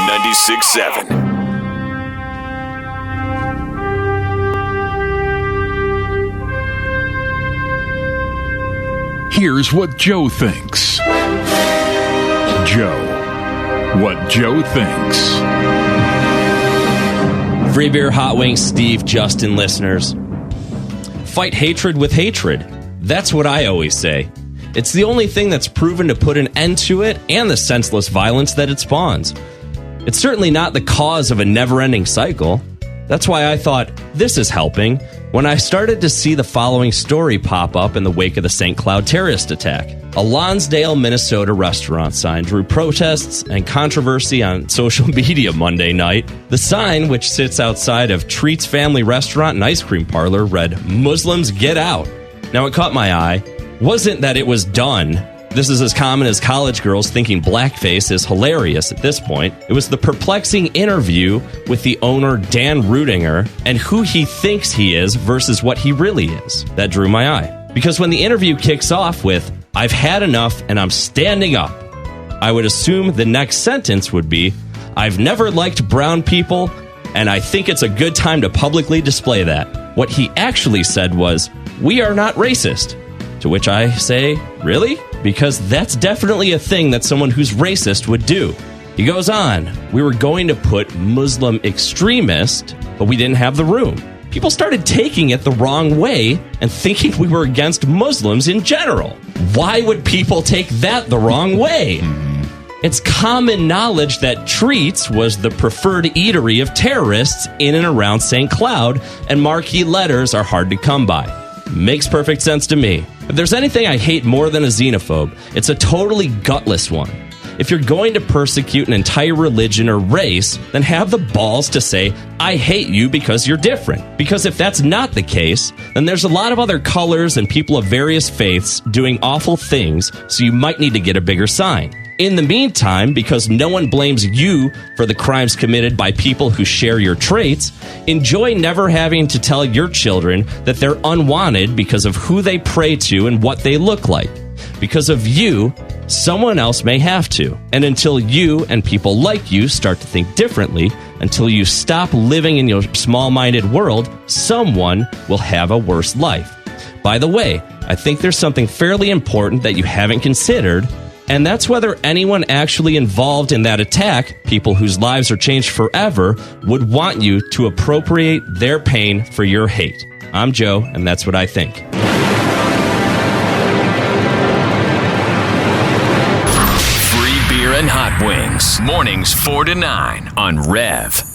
96.7. Here's what Joe thinks. Joe. What Joe thinks. Free beer, hot wings, Steve, Justin listeners. Fight hatred with hatred. That's what I always say. It's the only thing that's proven to put an end to it and the senseless violence that it spawns. It's certainly not the cause of a never-ending cycle. That's why I thought, this is helping, when I started to see the following story pop up in the wake of the St. Cloud terrorist attack. A Lonsdale, Minnesota restaurant sign drew protests and controversy on social media Monday night. The sign, which sits outside of Treat's Family Restaurant and Ice Cream Parlor, read, "Muslims get out." Now, it caught my eye. Wasn't that it was done. This is as common as college girls thinking blackface is hilarious at this point. It was the perplexing interview with the owner, Dan Rudinger, and who he thinks he is versus what he really is. That drew my eye. Because when the interview kicks off with, "I've had enough and I'm standing up," I would assume the next sentence would be, "I've never liked brown people and I think it's a good time to publicly display that." What he actually said was, "We are not racist." To which I say, really? Because that's definitely a thing that someone who's racist would do. He goes on, "We were going to put Muslim extremist, but we didn't have the room. People started taking it the wrong way and thinking we were against Muslims in general. Why would people take that the wrong way? It's common knowledge that Treats was the preferred eatery of terrorists in and around St. Cloud, and marquee letters are hard to come by. Makes perfect sense to me. If there's anything I hate more than a xenophobe, it's a totally gutless one. If you're going to persecute an entire religion or race, then have the balls to say, "I hate you because you're different." Because if that's not the case, then there's a lot of other colors and people of various faiths doing awful things, so you might need to get a bigger sign. In the meantime, because no one blames you for the crimes committed by people who share your traits, enjoy never having to tell your children that they're unwanted because of who they pray to and what they look like. Because of you, someone else may have to. And until you and people like you start to think differently, until you stop living in your small-minded world, someone will have a worse life. By the way, I think there's something fairly important that you haven't considered, and that's whether anyone actually involved in that attack, people whose lives are changed forever, would want you to appropriate their pain for your hate. I'm Joe, and that's what I think. Free beer and hot wings. Mornings 4 to 9 on Rev.